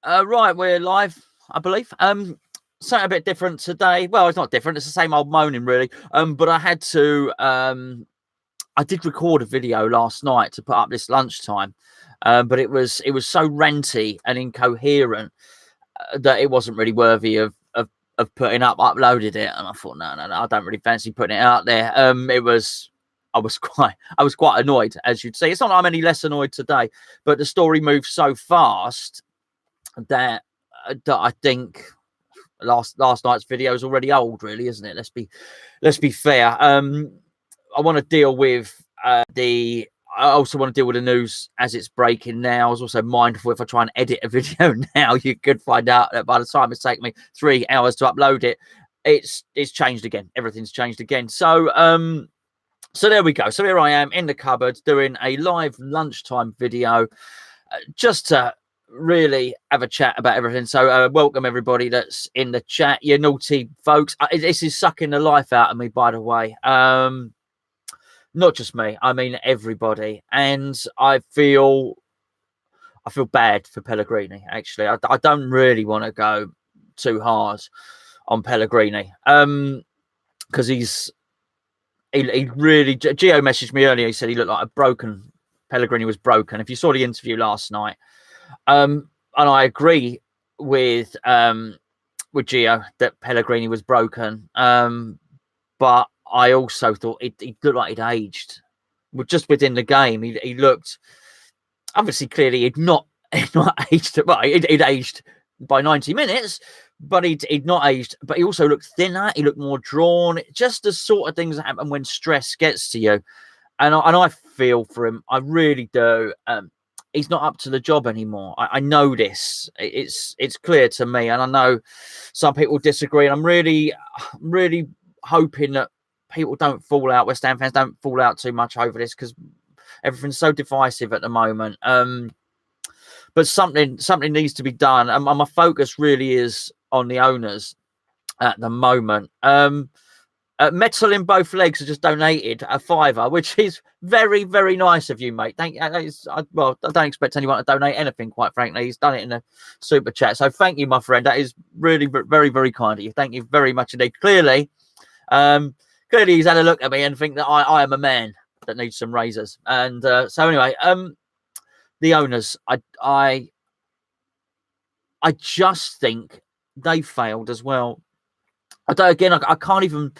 Right, we're live, I believe. Something a bit different today. Well, it's not different. It's the same old moaning, really. But I had to. I did record a video last night to put up this lunchtime, but it was so renty and incoherent that it wasn't really worthy of putting up. Uploaded it, and I thought, no, I don't really fancy putting it out there. It was. I was quite annoyed, as you'd see. It's not that I'm any less annoyed today, but the story moved so fast that I think last night's video is already old, really, isn't it? Let's be fair. I want to deal with I also want to deal with the news as it's breaking now. I was also mindful if I try and edit a video now, you could find out that by the time it's taken me 3 hours to upload it, it's changed again. Everything's changed again. So there we go. So here I am in the cupboard doing a live lunchtime video just to really have a chat about everything. So welcome everybody that's in the chat, you naughty folks. This is sucking the life out of me, by the way. Not just me, I mean everybody. And I feel bad for Pellegrini, actually. I don't really want to go too hard on Pellegrini because he really, Gio messaged me earlier. He said he looked like Pellegrini was broken. If you saw the interview last night, and I agree with Gio that Pellegrini was broken. But I also thought he looked like he'd aged. Just within the game, he looked obviously clearly he'd not aged. Well, he'd aged by 90 minutes. But he'd not aged, but he also looked thinner. He looked more drawn. Just the sort of things that happen when stress gets to you. And I feel for him. I really do. He's not up to the job anymore. I know this. It's clear to me. And I know some people disagree. And I'm really hoping that people don't fall out. West Ham fans don't fall out too much over this because everything's so divisive at the moment. But something needs to be done. And my focus really is on the owners at the moment. Metal in both legs has just donated a £5, which is very, very nice of you, mate. Thank you. Well, I don't expect anyone to donate anything, quite frankly. He's done it in a super chat. So thank you, my friend. That is really very, very kind of you. Thank you very much indeed. Clearly he's had a look at me and think that I am a man that needs some razors. And so anyway, the owners, I just think they failed as well. I can't even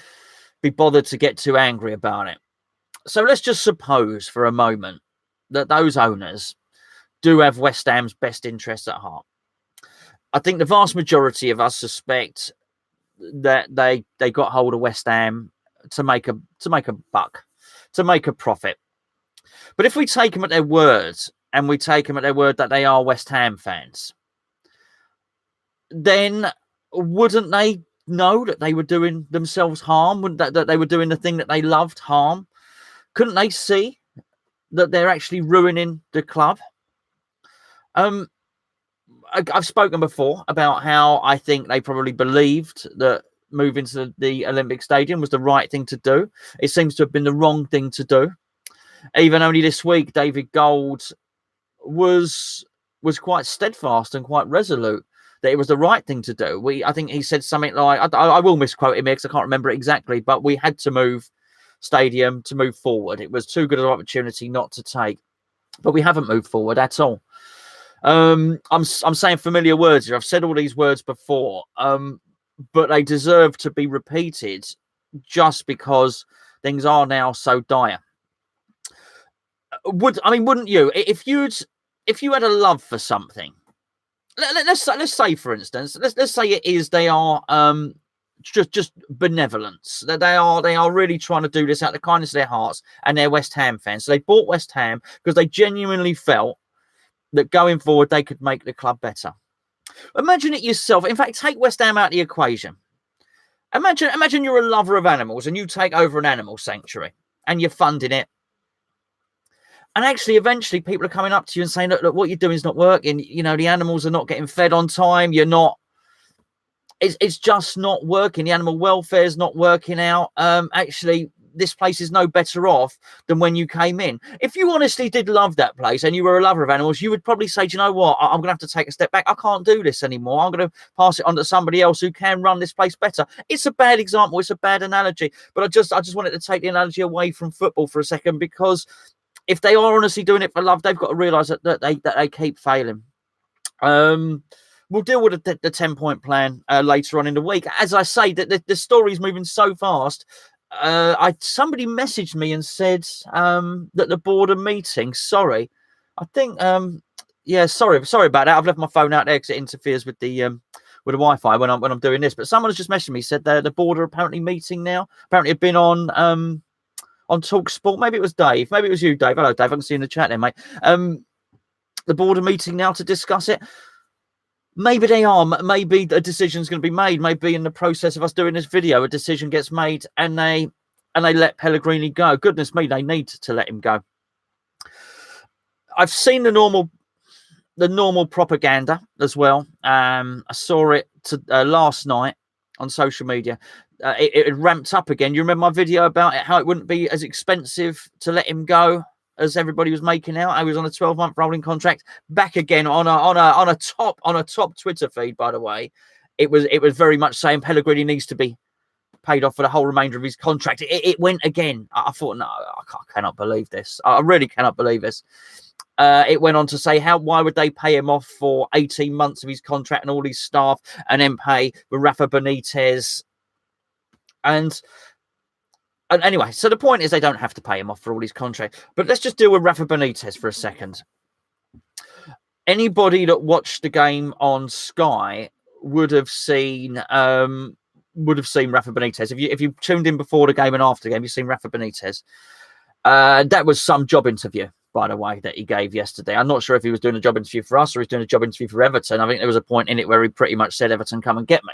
be bothered to get too angry about it. So let's just suppose for a moment that those owners do have West Ham's best interests at heart. I think the vast majority of us suspect that they got hold of West Ham to make a buck, to make a profit. But if we take them at their words, and we take them at their word that they are West Ham fans, then wouldn't they know that they were doing themselves harm? Wouldn't that they were doing the thing that they loved harm? Couldn't they see that they're actually ruining the club? I've spoken before about how I think they probably believed that moving to the Olympic Stadium was the right thing to do. It seems to have been the wrong thing to do. Even only this week, David Gold was quite steadfast and quite resolute that it was the right thing to do. I think he said something like, I will misquote him here because I can't remember it exactly, but we had to move stadium to move forward. It was too good an opportunity not to take, but we haven't moved forward at all. I'm saying familiar words here. I've said all these words before, but they deserve to be repeated just because things are now so dire. Wouldn't you? If you had a love for something, let's say, for instance, let's say it is they are just benevolence. That they are really trying to do this out of the kindness of their hearts, and they're West Ham fans. So they bought West Ham because they genuinely felt that going forward they could make the club better. Imagine it yourself. In fact, take West Ham out of the equation. Imagine you're a lover of animals and you take over an animal sanctuary and you're funding it. And actually, eventually, people are coming up to you and saying, look, what you're doing is not working. You know, the animals are not getting fed on time. It's just not working. The animal welfare is not working out. Actually, this place is no better off than when you came in. If you honestly did love that place and you were a lover of animals, you would probably say, do you know what? I'm going to have to take a step back. I can't do this anymore. I'm going to pass it on to somebody else who can run this place better. It's a bad example. It's a bad analogy. But I just wanted to take the analogy away from football for a second, because if they are honestly doing it for love, they've got to realise that they keep failing. We'll deal with the 10-point plan later on in the week. As I say, that the story's moving so fast. Somebody messaged me and said that the board are meeting. Sorry, I think sorry about that. I've left my phone out there because it interferes with the Wi-Fi when I'm doing this. But someone has just messaged me, said the board are apparently meeting now. Apparently, have been on Talk Sport. Maybe it was Dave. Maybe it was you, Dave. Hello, Dave. I can see you in the chat there, mate. The board are meeting now to discuss it. Maybe they are. Maybe a decision's going to be made. Maybe in the process of us doing this video, a decision gets made and they let Pellegrini go. Goodness me, they need to let him go. I've seen the normal propaganda as well. I saw it last night on social media. It ramped up again. You remember my video about it, how it wouldn't be as expensive to let him go as everybody was making out. I was on a 12-month rolling contract. Back again on a top Twitter feed, by the way. It was very much saying Pellegrini needs to be paid off for the whole remainder of his contract. It went again. I thought, no, I cannot believe this. I really cannot believe this. It went on to say, why would they pay him off for 18 months of his contract and all his staff, and then pay Rafa Benitez? And anyway, so the point is they don't have to pay him off for all his contract. But let's just deal with Rafa Benitez for a second. Anybody that watched the game on Sky would have seen Rafa Benitez. If you tuned in before the game and after the game, you've seen Rafa Benitez. That was some job interview, by the way, that he gave yesterday. I'm not sure if he was doing a job interview for us or he's doing a job interview for Everton. I think there was a point in it where he pretty much said, Everton, come and get me.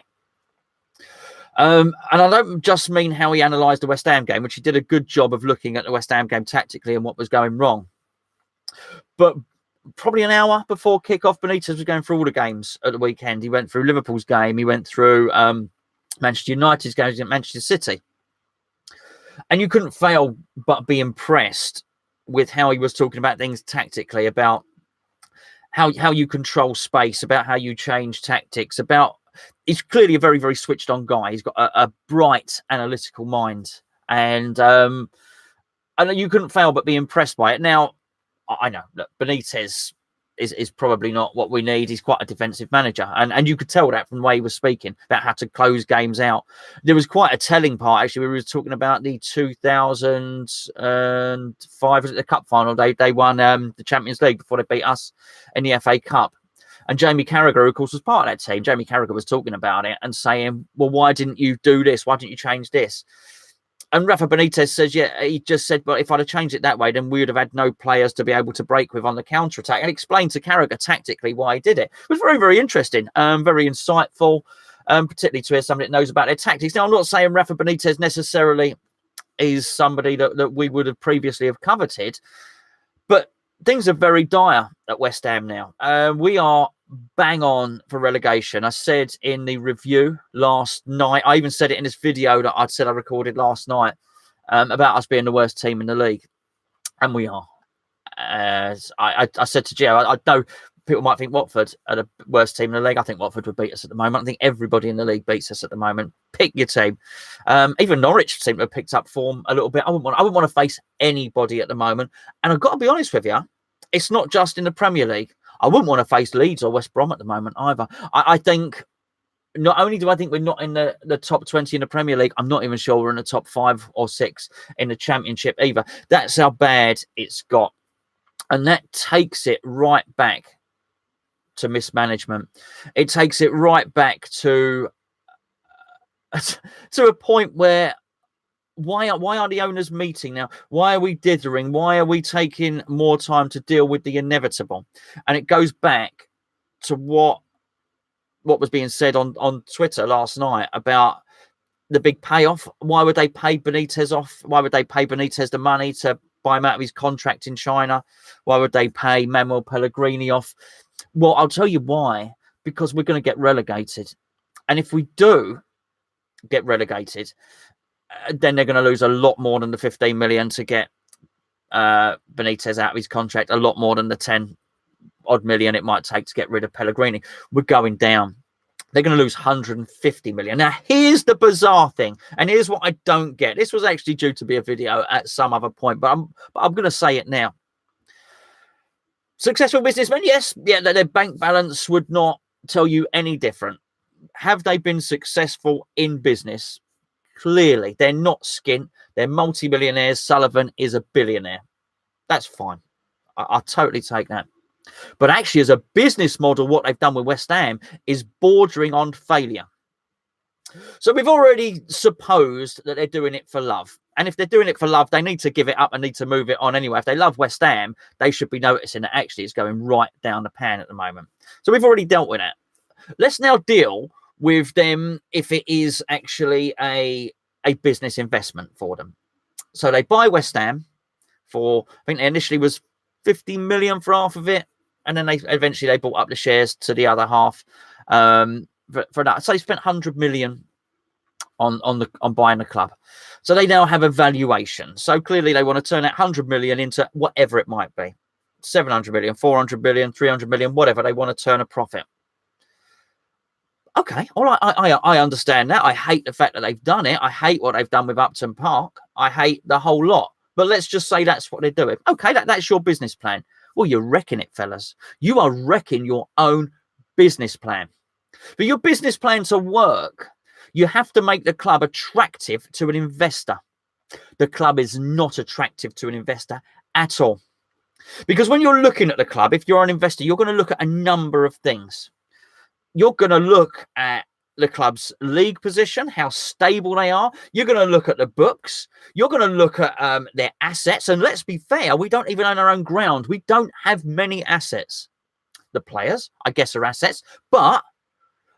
And I don't just mean how he analysed the West Ham game, which he did a good job of looking at the West Ham game tactically and what was going wrong. But probably an hour before kickoff, Benitez was going through all the games at the weekend. He went through Liverpool's game. He went through Manchester United's games at Manchester City. And you couldn't fail but be impressed with how he was talking about things tactically, about how you control space, about how you change tactics, about... He's clearly a very, very switched on guy. He's got a bright analytical mind. And you couldn't fail but be impressed by it. Now, I know that Benitez is probably not what we need. He's quite a defensive manager. And you could tell that from the way he was speaking about how to close games out. There was quite a telling part, actually. We were talking about the 2005, the cup final. They won the Champions League before they beat us in the FA Cup. And Jamie Carragher, of course, was part of that team. Jamie Carragher was talking about it and saying, well, why didn't you do this? Why didn't you change this? And Rafa Benitez says, he just said, but if I'd have changed it that way, then we would have had no players to be able to break with on the counter-attack, and explained to Carragher tactically why he did it. It was very, very interesting, very insightful, particularly to hear somebody that knows about their tactics. Now, I'm not saying Rafa Benitez necessarily is somebody that we would have previously have coveted, but things are very dire at West Ham now. We are bang on for relegation. I said in the review last night, I even said it in this video that I said I recorded last night about us being the worst team in the league. And we are. As I said to Joe, I know people might think Watford are the worst team in the league. I think Watford would beat us at the moment. I think everybody in the league beats us at the moment. Pick your team. Even Norwich seem to have picked up form a little bit. I wouldn't want to face anybody at the moment. And I've got to be honest with you, it's not just in the Premier League. I wouldn't want to face Leeds or West Brom at the moment either. I think not only do I think we're not in the top 20 in the Premier League, I'm not even sure we're in the top 5 or 6 in the Championship either. That's how bad it's got. And that takes it right back to mismanagement. It takes it right back to a point where why are the owners meeting now? Why are we dithering? Why are we taking more time to deal with the inevitable? And it goes back to what was being said on Twitter last night about the big payoff. Why would they pay Benitez off? Why would they pay Benitez the money to buy him out of his contract in China? Why would they pay Manuel Pellegrini off? Well, I'll tell you why. Because we're going to get relegated. And if we do get relegated, then they're going to lose a lot more than the 15 million to get Benitez out of his contract, a lot more than the 10 odd million it might take to get rid of Pellegrini. We're going down. They're going to lose 150 million. Now, here's the bizarre thing, and here's what I don't get. This was actually due to be a video at some other point, but I'm going to say it now. Successful businessmen, yes, yeah, their bank balance would not tell you any different. Have they been successful in business? Clearly, they're not skint. They're multi-millionaires. Sullivan is a billionaire. That's fine. I'll totally take that. But actually, as a business model, what they've done with West Ham is bordering on failure. So we've already supposed that they're doing it for love. And if they're doing it for love, they need to give it up and need to move it on anyway. If they love West Ham, they should be noticing that actually it's going right down the pan at the moment. So we've already dealt with that. Let's now deal with them if it is actually a business investment for them. So they buy West Ham for, I think they initially was 50 million for half of it. And then they eventually bought up the shares to the other half for that. So they spent 100 million on buying the club. So they now have a valuation. So clearly they want to turn that 100 million into whatever it might be. 700 million, 400 million, 300 million, whatever. They want to turn a profit. Okay, all right, I understand that. I hate the fact that they've done it. I hate what they've done with Upton Park. I hate the whole lot. But let's just say that's what they're doing. Okay, that's your business plan. Well, you're wrecking it, fellas. You are wrecking your own business plan. For your business plan to work, you have to make the club attractive to an investor. The club is not attractive to an investor at all. Because when you're looking at the club, if you're an investor, you're going to look at a number of things. You're going to look at the club's league position, how stable they are. You're going to look at the books. You're going to look at their assets. And let's be fair, we don't even own our own ground. We don't have many assets. The players, I guess, are assets. But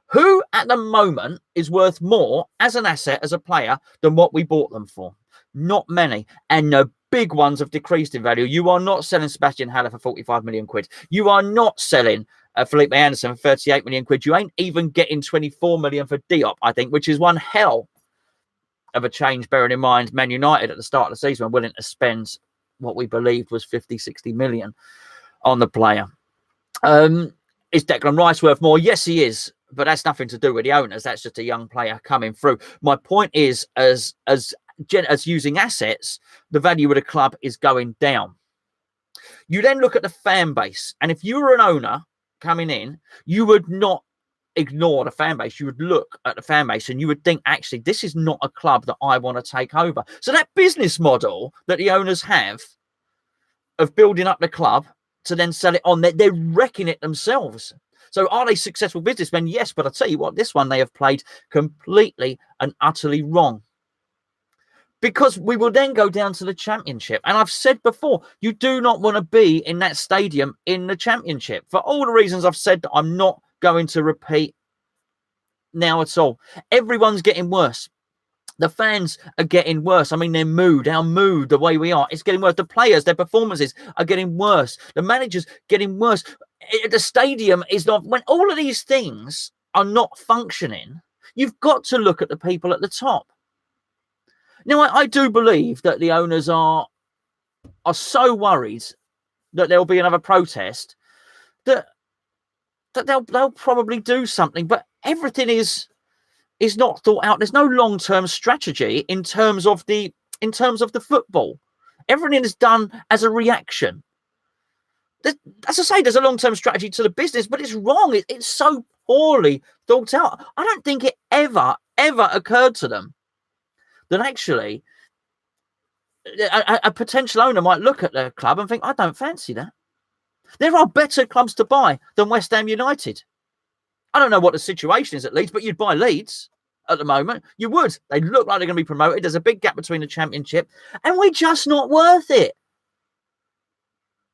who at the moment is worth more as an asset, as a player, than what we bought them for? Not many. And the big ones have decreased in value. You are not selling Sebastian Haller for 45 million quid. You are not selling Felipe Anderson for 38 million quid. You ain't even getting 24 million for Diop, I think, which is one hell of a change, bearing in mind Man United at the start of the season were willing to spend what we believed was 50, 60 million on the player. Is Declan Rice worth more? Yes, he is. But that's nothing to do with the owners. That's just a young player coming through. My point is, as using assets, the value of the club is going down. You then look at the fan base. And if you were an owner coming in, you would not ignore the fan base. You would look at the fan base and you would think, actually, this is not a club that I want to take over. So that business model that the owners have of building up the club to then sell it on, they're wrecking it themselves. So are they successful businessmen? Yes, but I'll tell you what, this one they have played completely and utterly wrong. Because we will then go down to the Championship. And I've said before, you do not want to be in that stadium in the Championship. For all the reasons I've said that I'm not going to repeat now at all. Everyone's getting worse. The fans are getting worse. I mean, our mood, the way we are, it's getting worse. The players, their performances are getting worse. The managers getting worse. The stadium is not, when all of these things are not functioning, you've got to look at the people at the top. Now, I do believe that the owners are so worried that there'll be another protest that they'll probably do something, but everything is not thought out. There's no long-term strategy in terms of the football. Everything is done as a reaction. As I say, there's a long-term strategy to the business, but it's wrong. It's so poorly thought out. I don't think it ever occurred to them that actually a potential owner might look at their club and think, I don't fancy that. There are better clubs to buy than West Ham United. I don't know what the situation is at Leeds, but you'd buy Leeds at the moment. You would. They look like they're going to be promoted. There's a big gap between the Championship, and we're just not worth it.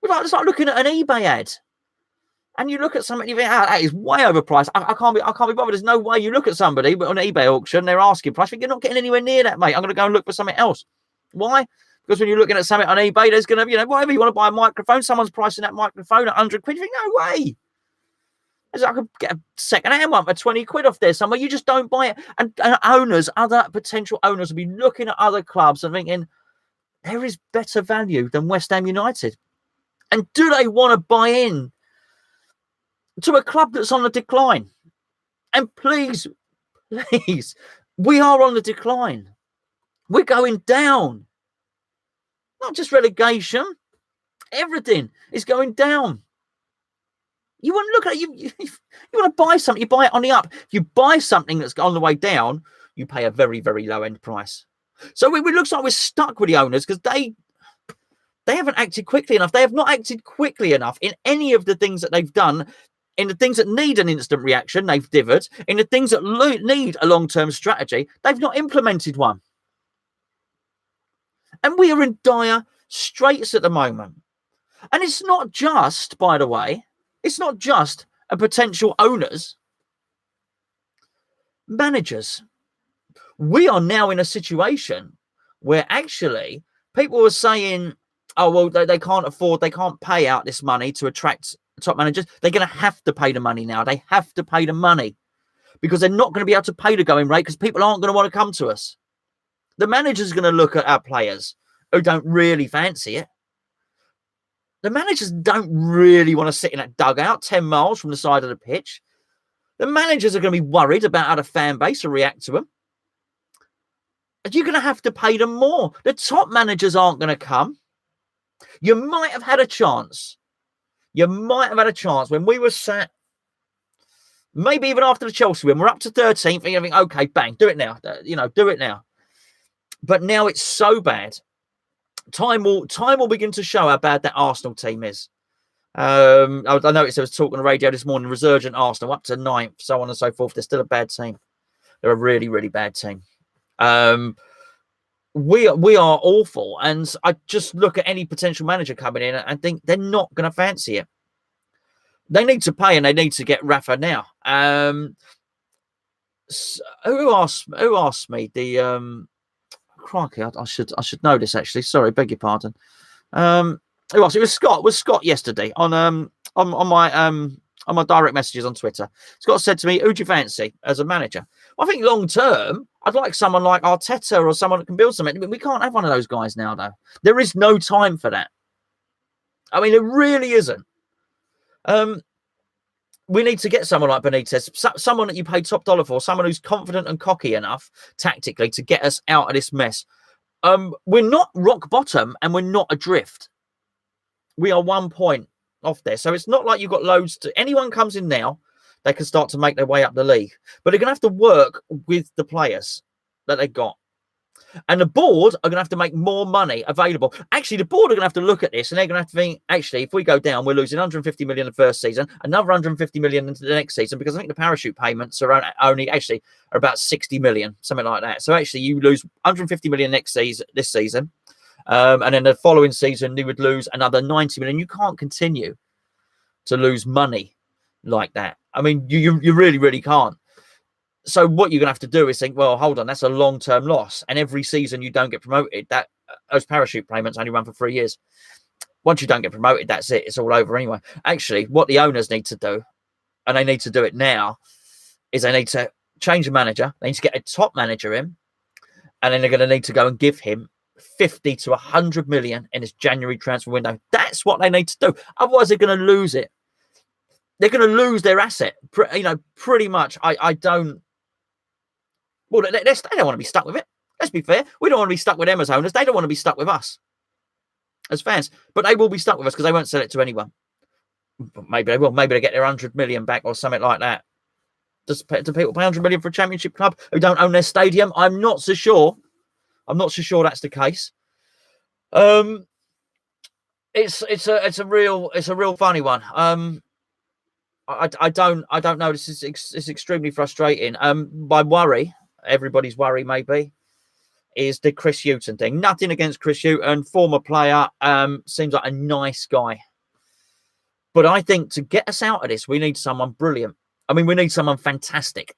It's like looking at an eBay ad, and you look at something, you think, that is way overpriced. I can't be bothered. There's no way. You look at somebody on an eBay auction, they're asking price. You're not getting anywhere near that, mate. I'm going to go and look for something else. Why? Because when you're looking at something on eBay, there's going to, whatever you want to buy a microphone, someone's pricing that microphone at 100 quid. You think, no way. I could get a second-hand one for 20 quid off there somewhere. You just don't buy it. And owners, other potential owners will be looking at other clubs and thinking, there is better value than West Ham United. And do they want to buy in to a club that's on the decline? And please, we are on the decline. We're going down. Not just relegation. Everything is going down. You want to look at it, you want to buy something, you buy it on the up. If you buy something that's on the way down, you pay a very, very low end price. So it looks like we're stuck with the owners because they haven't acted quickly enough. They have not acted quickly enough in any of the things that they've done. In the things that need an instant reaction, they've divot. In the things that need a long-term strategy, they've not implemented one. And we are in dire straits at the moment. And it's not just, by the way, it's not just a potential owners, managers. We are now in a situation where actually people are saying, oh, well, they can't afford, they can't pay out this money to attract top managers. They're going to have to pay the money now. They have to pay the money because they're not going to be able to pay the going rate because people aren't going to want to come to us. The manager's going to look at our players who don't really fancy it. The managers don't really want to sit in that dugout 10 miles from the side of the pitch. The managers are going to be worried about how the fan base will react to them. And you're going to have to pay them more. The top managers aren't going to come. You might have had a chance. You might have had a chance when we were sat, maybe even after the Chelsea win, we're up to 13th, and you think, okay, bang, do it now. Do it now. But now it's so bad. Time will begin to show how bad that Arsenal team is. I noticed there was talk on the radio this morning, resurgent Arsenal up to 9th, so on and so forth. They're still a bad team. They're a really, really bad team. We are awful. And I just look at any potential manager coming in and think they're not going to fancy it. They need to pay and they need to get Rafa now. So who asked me the crikey, I should know this actually. Sorry, beg your pardon. Who else? It was Scott. It was Scott yesterday on my direct messages on Twitter. Scott said to me, "Who do you fancy as a manager?" Well, I think long term, I'd like someone like Arteta or someone that can build something. We can't have one of those guys now, though. There is no time for that. I mean, there really isn't. We need to get someone like Benitez, someone that you pay top dollar for, someone who's confident and cocky enough tactically to get us out of this mess. We're not rock bottom and we're not adrift. We are 1 point off there. So it's not like you've got loads to... Anyone comes in now, they can start to make their way up the league. But they're going to have to work with the players that they've got. And the board are going to have to make more money available. Actually, the board are going to have to look at this and they're going to have to think, actually, if we go down, we're losing 150 million the first season, another 150 million into the next season, because I think the parachute payments are only are about 60 million, something like that. So actually, you lose 150 million this season. And then the following season, you would lose another 90 million. You can't continue to lose money like that. I mean, you really, really can't. So what you're going to have to do is think, well, hold on, that's a long-term loss. And every season you don't get promoted, those parachute payments only run for 3 years. Once you don't get promoted, that's it. It's all over anyway. Actually, what the owners need to do, and they need to do it now, is they need to change the manager. They need to get a top manager in. And then they're going to need to go and give him 50 to 100 million in this January transfer window. That's what they need to do. Otherwise, they're going to lose it. They're going to lose their asset. Pretty much. I don't... Well, they don't want to be stuck with it. Let's be fair. We don't want to be stuck with them as owners. They don't want to be stuck with us as fans. But they will be stuck with us because they won't sell it to anyone. Maybe they will. Maybe they get their 100 million back or something like that. Do people pay 100 million for a championship club who don't own their stadium? I'm not so sure. I'm not so sure that's the case. It's a real funny one. I don't know. This is extremely frustrating. My worry, everybody's worry maybe, is the Chris Hughton thing. Nothing against Chris Hughton, former player, seems like a nice guy. But I think to get us out of this, we need someone brilliant. I mean, we need someone fantastic.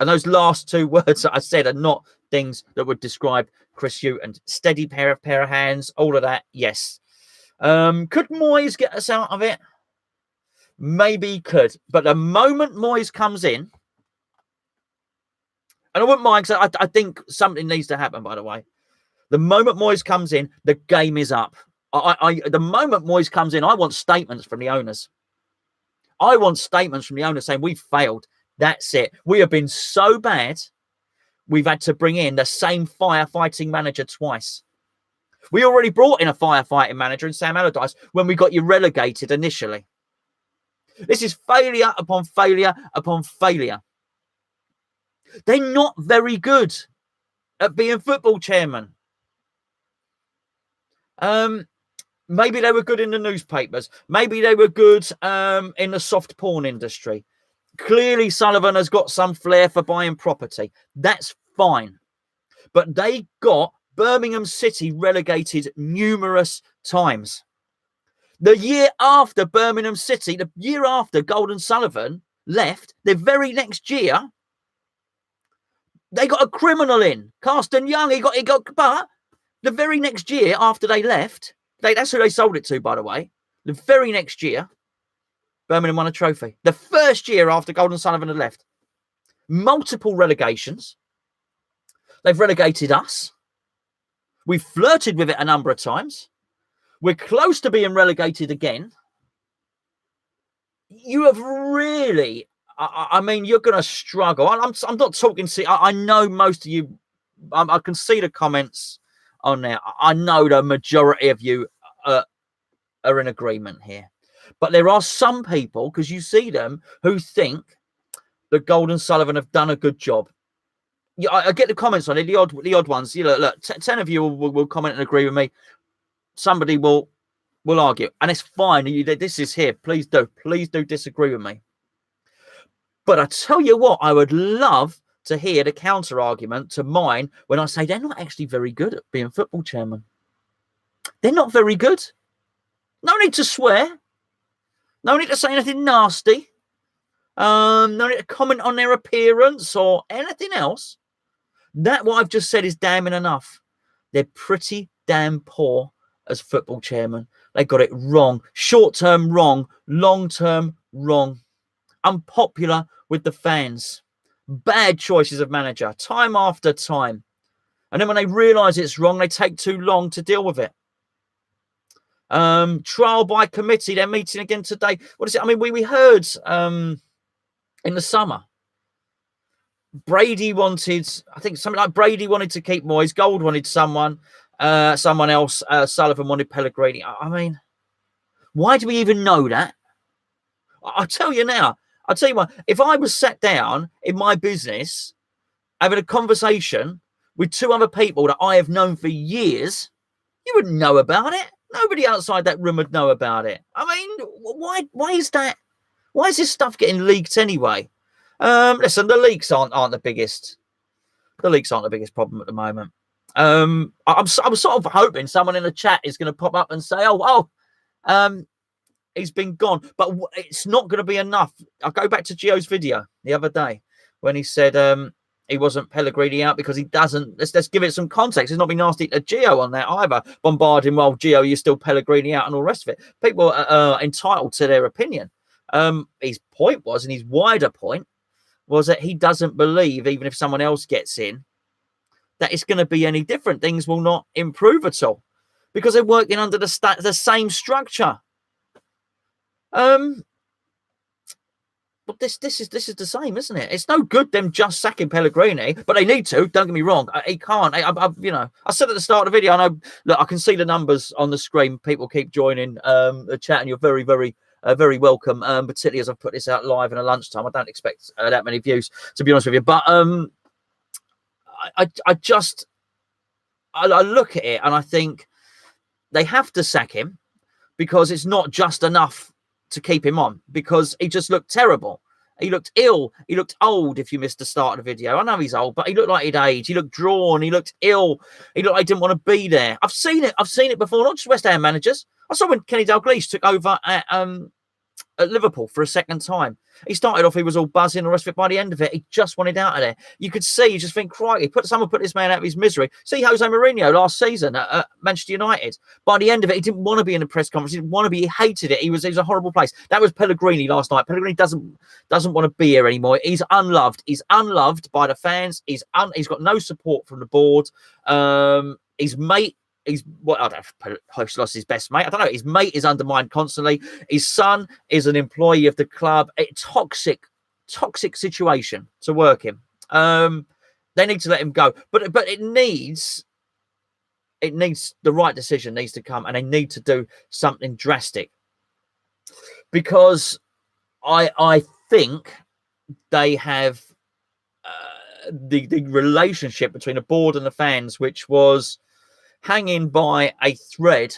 And those last two words that I said are not things that would describe Chris Hughton. Steady pair of hands, all of that, yes. Could Moyes get us out of it? Maybe he could. But the moment Moyes comes in, and I wouldn't mind, because I think something needs to happen, by the way. The moment Moyes comes in, the game is up. The moment Moyes comes in, I want statements from the owners. I want statements from the owners saying, we've failed. That's it. We have been so bad, we've had to bring in the same firefighting manager twice. We already brought in a firefighting manager in Sam Allardyce when we got you relegated initially. This is failure upon failure upon failure. They're not very good at being football chairman. Maybe they were good in the newspapers. Maybe they were good in the soft porn industry. Clearly, Sullivan has got some flair for buying property. That's fine. But they got Birmingham City relegated numerous times. The year after Birmingham City, the year after Golden Sullivan left, the very next year, they got a criminal in. Carsten Young, he got, but the very next year after they left, that's who they sold it to, by the way. The very next year, Birmingham won a trophy. The first year after Golden Sullivan had left. Multiple relegations. They've relegated us. We've flirted with it a number of times. We're close to being relegated again. You have really, I mean, you're going to struggle. I'm not talking to, I know most of you, I can see the comments on there. I know the majority of you are in agreement here. But there are some people, because you see them, who think that Golden Sullivan have done a good job. Yeah, I get the comments on it, the odd ones. You know, look, 10 of you will comment and agree with me. Somebody will argue, and it's fine. This is here. Please do disagree with me. But I tell you what, I would love to hear the counter argument to mine when I say they're not actually very good at being football chairman. They're not very good. No need to swear. No need to say anything nasty. No need to comment on their appearance or anything else. That what I've just said is damning enough. They're pretty damn poor as football chairman. They got it wrong. Short-term wrong. Long-term wrong. Unpopular with the fans. Bad choices of manager. Time after time. And then when they realise it's wrong, they take too long to deal with it. Trial by committee. They're meeting again today. What is it? I mean, we heard in the summer, Brady wanted, I think something like Brady wanted to keep Moyes. Gold wanted someone else. Sullivan wanted Pellegrini. I mean, why do we even know that? I'll tell you now. I'll tell you what. If I was sat down in my business having a conversation with two other people that I have known for years, you wouldn't know about it. Nobody outside that room would know about it. I mean, why is that? Why is this stuff getting leaked anyway? Listen, the leaks aren't the biggest. The leaks aren't the biggest problem at the moment. I'm sort of hoping someone in the chat is going to pop up and say, he's been gone. But it's not going to be enough. I'll go back to Gio's video the other day when he said he wasn't Pellegrini out because he doesn't. Let's give it some context. It's not being nasty to Gio on that either. Bombarding, well, Gio, you're still Pellegrini out and all the rest of it. People are entitled to their opinion. His point was, and his wider point, was that he doesn't believe, even if someone else gets in, that it's going to be any different. Things will not improve at all because they're working under the same structure. But this is the same, isn't it? It's no good them just sacking Pellegrini, but they need to. Don't get me wrong. He can't. I said at the start of the video. I know. Look, I can see the numbers on the screen. People keep joining the chat, and you're very, very, very welcome. Particularly as I've put this out live in a lunchtime. I don't expect that many views, to be honest with you. But I look at it and I think they have to sack him because it's not just enough to keep him on, because he just looked terrible. He looked ill. He looked old if you missed the start of the video. I know he's old, but he looked like he'd aged. He looked drawn. He looked ill. He looked like he didn't want to be there. I've seen it. I've seen it before, not just West Ham managers. I saw when Kenny Dalglish took over at at Liverpool for a second time. He started off, he was all buzzing, the rest of it. By the end of it, he just wanted out of there. You could see, you just think, crikey, someone put this man out of his misery. See Jose Mourinho last season at Manchester United. By the end of it, he didn't want to be in the press conference. He didn't want to be. He hated it. It was a horrible place. That was Pellegrini last night. Pellegrini doesn't want to be here anymore. He's unloved. He's unloved by the fans. He's got no support from the board. His mate. I don't know if Host lost his best mate. I don't know. His mate is undermined constantly. His son is an employee of the club. A toxic situation to work in. They need to let him go. But it needs the right decision needs to come, and they need to do something drastic. Because I think they have the relationship between the board and the fans, which was hanging by a thread.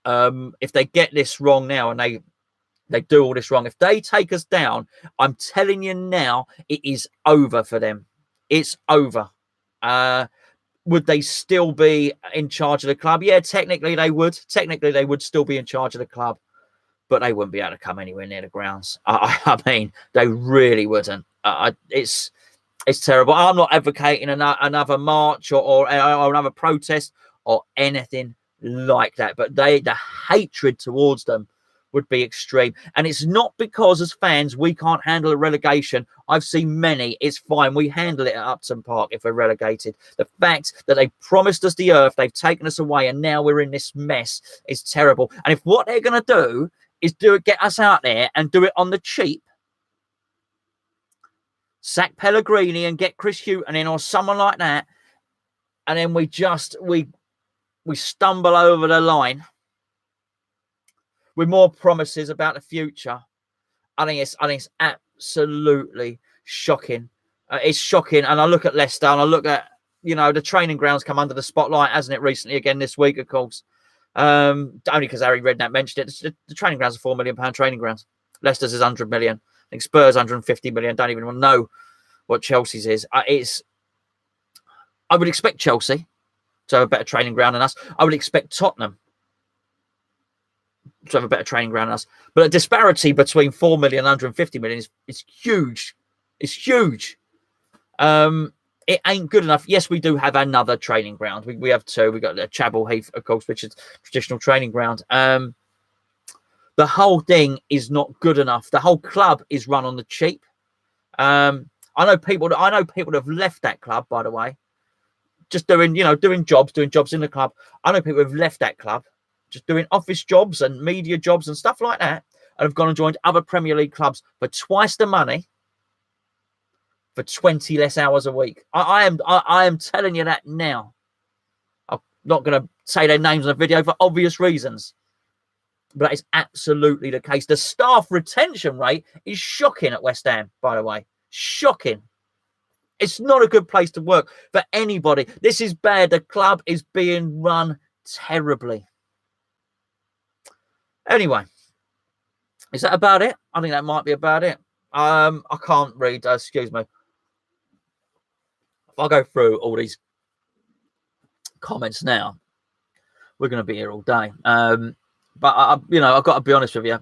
If they get this wrong now and they do all this wrong, if they take us down, I'm telling you now, it is over for them. It's over. Would they still be in charge of the club? Yeah, technically they would. Technically they would still be in charge of the club, but they wouldn't be able to come anywhere near the grounds. I mean, they really wouldn't. It's terrible. I'm not advocating another march or another protest or anything like that. But the hatred towards them would be extreme. And it's not because as fans we can't handle a relegation. I've seen many. It's fine. We handle it at Upton Park if we're relegated. The fact that they promised us the earth, they've taken us away, and now we're in this mess is terrible. And if what they're going to do is get us out there and do it on the cheap, sack Pellegrini and get Chris Hughton in or someone like that, and then we stumble over the line with more promises about the future. I think it's absolutely shocking. It's shocking. And I look at Leicester and I look at, the training grounds come under the spotlight, hasn't it, recently, again this week, of course. Only because Harry Redknapp mentioned it. The training grounds are £4 million training grounds. Leicester's is 100 million. I think Spurs 150 million. Don't even know what Chelsea's is. I would expect Chelsea to have a better training ground than us. I would expect Tottenham to have a better training ground than us. But the disparity between 4 million and 150 million is huge. It's huge. It ain't good enough. Yes, we do have another training ground. We have two. We got the Chapel Heath, of course, which is traditional training ground. The whole thing is not good enough. The whole club is run on the cheap. I know people that have left that club, by the way, just doing jobs in the club. I know people who have left that club, just doing office jobs and media jobs and stuff like that, and have gone and joined other Premier League clubs for twice the money for 20 less hours a week. I am telling you that now. I'm not going to say their names on the video for obvious reasons. But that is absolutely the case. The staff retention rate is shocking at West Ham, by the way. Shocking. It's not a good place to work for anybody. This is bad. The club is being run terribly. Anyway, is that about it? I think that might be about it. I can't read. Excuse me. If I go through all these comments now, we're going to be here all day. But I've got to be honest with you.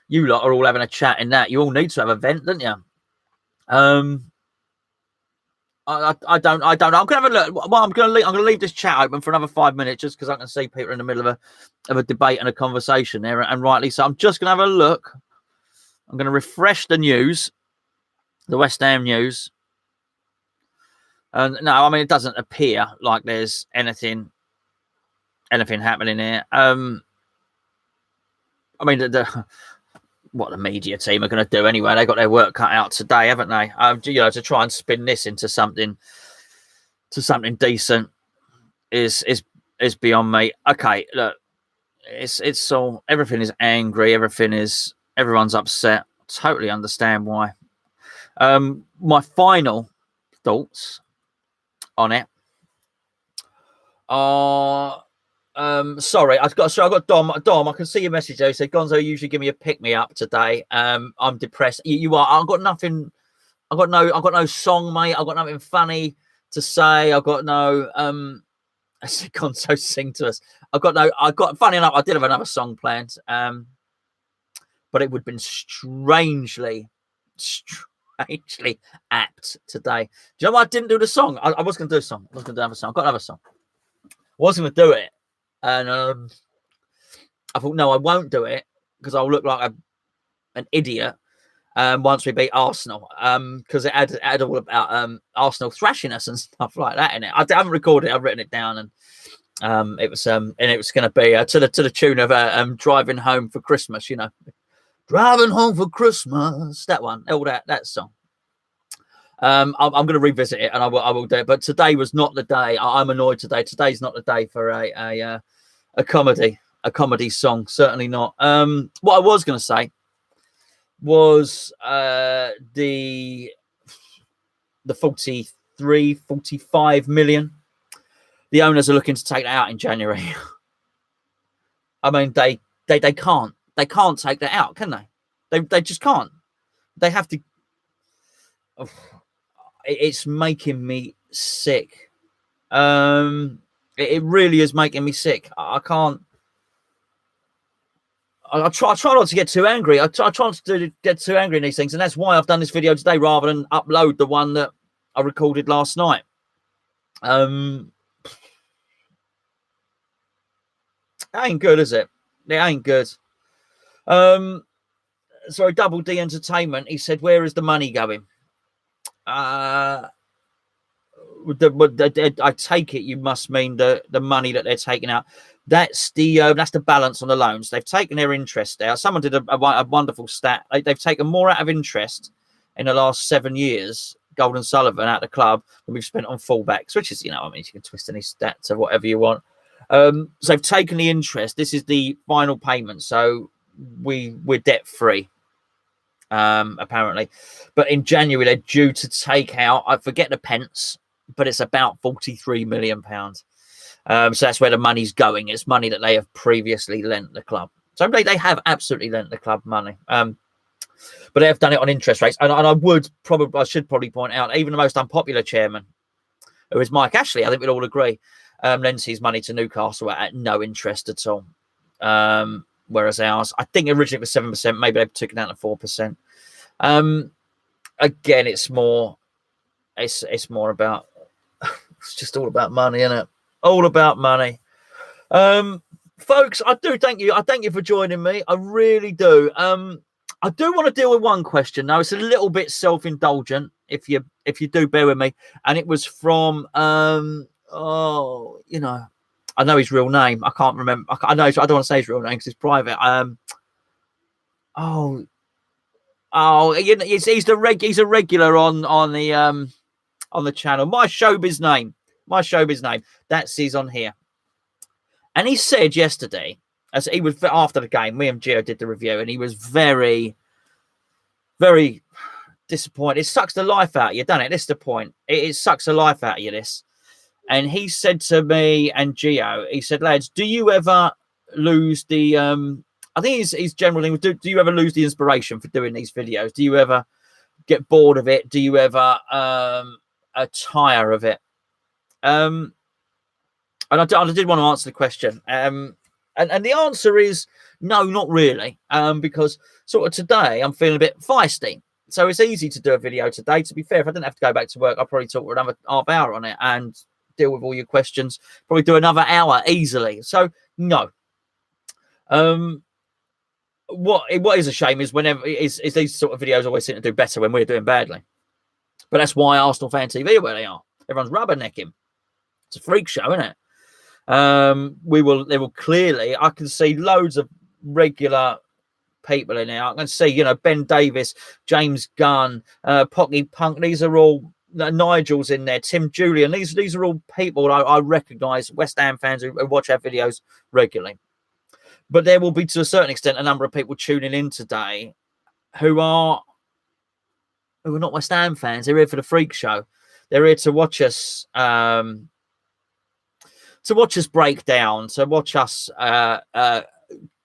You lot are all having a chat in that. You all need to have a vent, don't you? I don't. I'm going to have a look. Well, I'm going to leave this chat open for another 5 minutes, just because I can see people in the middle of a debate and a conversation there, and rightly so. I'm just going to have a look. I'm going to refresh the news, the West Ham news. And no, I mean, it doesn't appear like there's anything happening here. I mean, what the media team are going to do anyway? They got their work cut out today, haven't they? To try and spin this into something decent is beyond me. Okay, look, it's all, everything is angry, everyone's upset. Totally understand why. My final thoughts on it are. Sorry, I got Dom. Dom, I can see your message there. He said, Gonzo, you usually give me a pick me up today. I'm depressed. You are. I've got nothing. I've got no song, mate. I've got nothing funny to say. I've got no. I said, Gonzo, sing to us. Funny enough, I did have another song planned. but it would have been strangely apt today. Do you know why I didn't do the song? I was going to do a song. I was going to do another song. I've got another song. I was going to do it, and I thought, no, I won't do it because I'll look like an idiot once we beat Arsenal, because it had all about Arsenal thrashing us and stuff like that in it. I haven't recorded it. I've written it down, and it was going to be to the tune of Driving Home for Christmas, you know. Driving home for Christmas, that one, all that song. I'm going to revisit it, and I will do it. But today was not the day. I'm annoyed today. Today's not the day for a comedy song. Certainly not. What I was going to say was the 45 million. The owners are looking to take that out in January. I mean, they can't. They can't take that out, can they? They just can't. They have to. Oh, it's making me sick. It really is making me sick. I can't. I try not to get too angry. I try not to get too angry in these things, and that's why I've done this video today rather than upload the one that I recorded last night. It ain't good, is it? It ain't good. Sorry, Double D Entertainment. He said, "Where is the money going?" I take it you must mean the money that they're taking out. That's the balance on the loans. They've taken their interest out. Someone did a wonderful stat. They've taken more out of interest in the last 7 years, Golden Sullivan out of the club, than we've spent on fullbacks, which is, you know, I mean, you can twist any stats or whatever you want. So they've taken the interest. This is the final payment. So we're debt free, apparently. But in January, they're due to take out, I forget the pence, but it's about £43 million. So that's where the money's going. It's money that they have previously lent the club. So they have absolutely lent the club money. But they have done it on interest rates. And I should probably point out, even the most unpopular chairman, who is Mike Ashley, I think we'd all agree, lends his money to Newcastle at no interest at all. Whereas ours, I think originally it was 7%. Maybe they've taken it down to 4%. Again, it's more about, it's just all about money, isn't it? All about money. Folks, I do thank you. I thank you for joining me. I really do. I do want to deal with one question now. It's a little bit self-indulgent, if you do bear with me. And it was from you know, I know his real name. I can't remember. I don't want to say his real name because it's private. You know, he's a regular on the channel. My showbiz name. That's his on here. And he said yesterday, as he was after the game, me and Gio did the review, and he was very, very disappointed. It sucks the life out of you, doesn't it? This is the point. It sucks the life out of you, this. And he said to me and Gio, he said, lads, do you ever lose the I think his general thing was, do you ever lose the inspiration for doing these videos? Do you ever get bored of it? Do you ever tire of it? And I did want to answer the question. And the answer is no, not really. Because sort of today I'm feeling a bit feisty. So it's easy to do a video today. To be fair, if I didn't have to go back to work, I'd probably talk for another half hour on it and deal with all your questions. Probably do another hour easily. So no. What is a shame is whenever is these sort of videos always seem to do better when we're doing badly. But that's why Arsenal Fan TV are where they are. Everyone's rubbernecking. It's a freak show, isn't it? They will clearly, I can see loads of regular people in there. I can see, you know, Ben Davis, James Gunn, Pocky Punk. These are all Nigel's in there, Tim Julian. These are all people I recognise, West Ham fans who watch our videos regularly. But there will be, to a certain extent, a number of people tuning in today who are not West Ham fans. They're here for the freak show. They're here to watch us break down, to watch us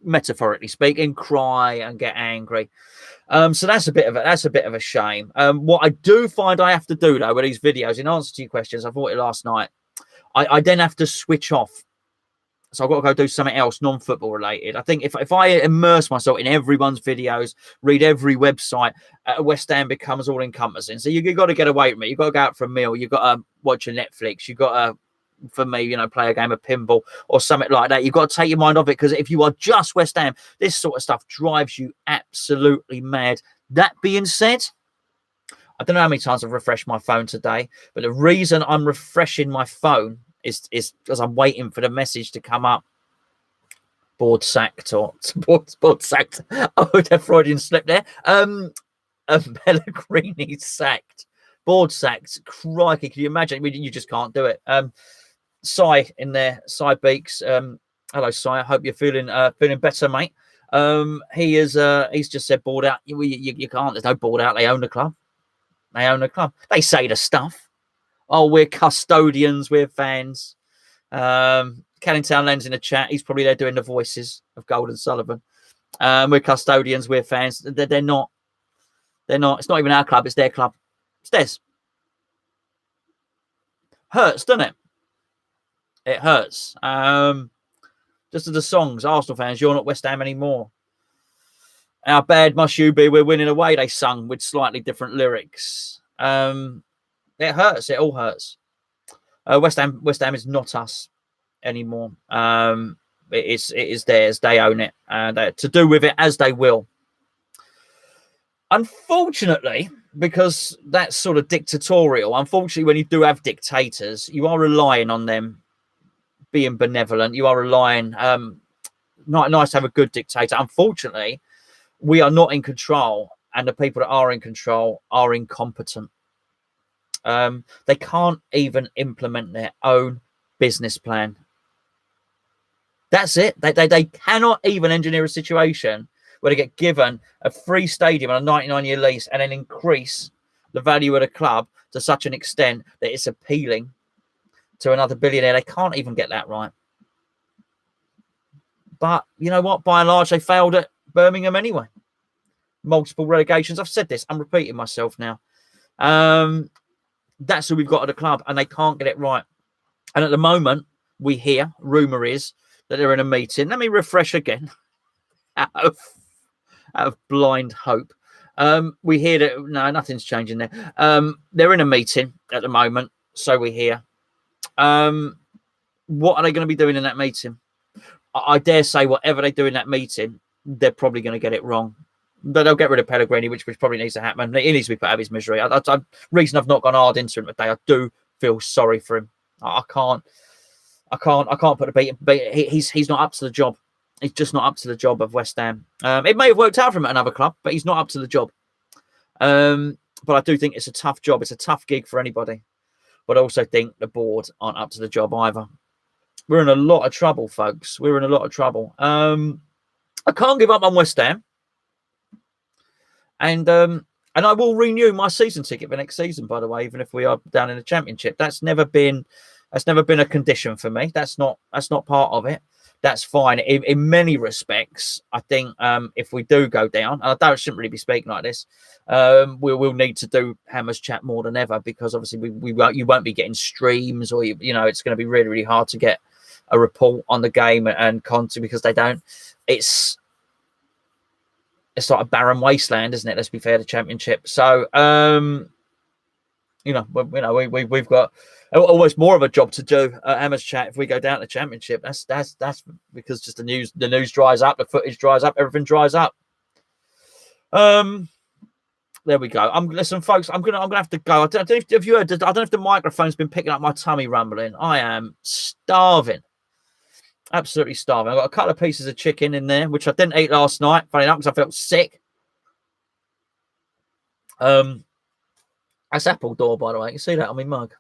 metaphorically speaking, cry and get angry. So that's a bit of a shame. What I do find I have to do though with these videos, in answer to your questions, I thought it last night, I then have to switch off So I've got to go do something else non-football related. I think if I immerse myself in everyone's videos, read every website, West Ham becomes all encompassing. So you've got to get away from it. You've got to go out for a meal. You've got to watch a Netflix. You've got to, for me, you know, play a game of pinball or something like that. You've got to take your mind off it, because if you are just West Ham, this sort of stuff drives you absolutely mad. That being said, I don't know how many times I've refreshed my phone today, but the reason I'm refreshing my phone is because I'm waiting for the message to come up. Board sacked or board sacked. Oh, the Freudian slip there. Pellegrini sacked. Board sacked. Crikey, can you imagine? You just can't do it. Cy in there. Cy Beaks. Hello, Cy. I hope you're feeling better, mate. He's just said board out. You can't. There's no board out. They own the club. They own the club. They say the stuff. Oh, we're custodians. We're fans. Canningtown Len's in the chat. He's probably there doing the voices of Golden Sullivan. We're custodians. We're fans. They're not. They're not. It's not even our club. It's their club. It's theirs. Hurts, doesn't it? It hurts. Just as the songs, Arsenal fans, you're not West Ham anymore. How bad must you be? We're winning away, they sung with slightly different lyrics. It hurts. It all hurts. West Ham is not us anymore. It is theirs. They own it, and to do with it as they will. Unfortunately, because that's sort of dictatorial. Unfortunately, when you do have dictators, you are relying on them being benevolent. You are relying. Not nice to have a good dictator. Unfortunately, we are not in control, and the people that are in control are incompetent. They can't even implement their own business plan. That's it. They cannot even engineer a situation where they get given a free stadium on a 99-year lease and then increase the value of the club to such an extent that it's appealing to another billionaire. They can't even get that right. But you know what? By and large, they failed at Birmingham anyway. Multiple relegations. I've said this. I'm repeating myself now. That's who we've got at the club, and they can't get it right. And at the moment, we hear, rumour is, that they're in a meeting. Let me refresh again out of blind hope. We hear that, no, nothing's changing there. They're in a meeting at the moment, so we hear. What are they going to be doing in that meeting? I dare say whatever they do in that meeting, they're probably going to get it wrong. They'll get rid of Pellegrini, which probably needs to happen. He needs to be put out of his misery. Reason I've not gone hard into him today, I do feel sorry for him. I can't put a beat. But he's not up to the job. He's just not up to the job of West Ham. It may have worked out for him at another club, but he's not up to the job. But I do think it's a tough job. It's a tough gig for anybody. But I also think the board aren't up to the job either. We're in a lot of trouble, folks. We're in a lot of trouble. I can't give up on West Ham. And I will renew my season ticket for next season, by the way, even if we are down in the Championship. That's never been a condition for me. That's not part of it. That's fine. In many respects, I think if we do go down, and I shouldn't really be speaking like this, we'll need to do Hammers Chat more than ever, because obviously you won't be getting streams, or you know, it's going to be really, really hard to get a report on the game and content, because they don't. It's like a barren wasteland, isn't it? Let's be fair, the Championship. So, we've got almost more of a job to do at Hammers Chat if we go down to the Championship. That's because just the news dries up, the footage dries up, everything dries up. There we go. Listen, folks. I'm gonna have to go. I don't know if you heard. I don't know if the microphone's been picking up my tummy rumbling. I am starving. Absolutely starving. I've got a couple of pieces of chicken in there, which I didn't eat last night, funny enough, because I felt sick. That's Appledore, by the way. You can see that on my mug.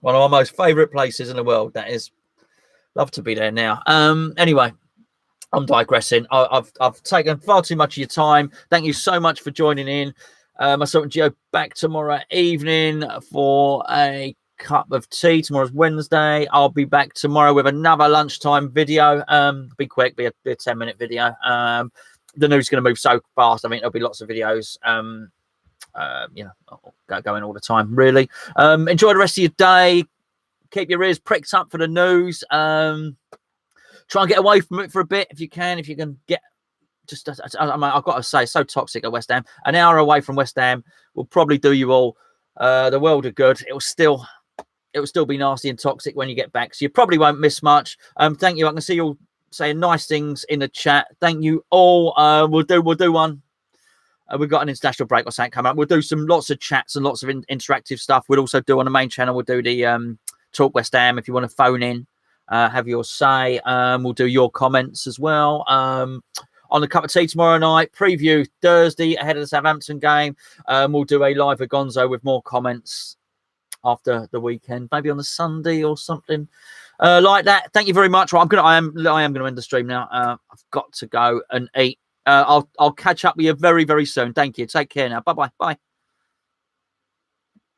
One of my most favourite places in the world, that is. Love to be there now. Anyway, I'm digressing. I've taken far too much of your time. Thank you so much for joining in. Myself and Gio back tomorrow evening for a cup of tea. Tomorrow's Wednesday. I'll be back tomorrow with another lunchtime video. Be quick, be a 10-minute video. The news is going to move so fast. I mean, there'll be lots of videos going all the time, really. Enjoy the rest of your day. keep your ears pricked up for the news. Try and get away from it for a bit if you can. If you can get just, I mean, I've got to say, so toxic at West Ham. An hour away from West Ham will probably do you all the world of good. It will still be nasty and toxic when you get back, so you probably won't miss much. Thank you. I can see you all saying nice things in the chat. Thank you all. We'll do one. We've got an international break or something coming up. We'll do lots of chats and lots of interactive stuff. We'll also do on the main channel. We'll do the Talk West Ham if you want to phone in, have your say. We'll do your comments as well. On the cup of tea tomorrow night, preview Thursday ahead of the Southampton game. We'll do a live with Gonzo with more comments after the weekend, maybe on a Sunday or something like that. Thank you very much. Well, I am going to end the stream now. I've got to go and eat. I'll catch up with you very, very soon. Thank you. Take care now. Bye.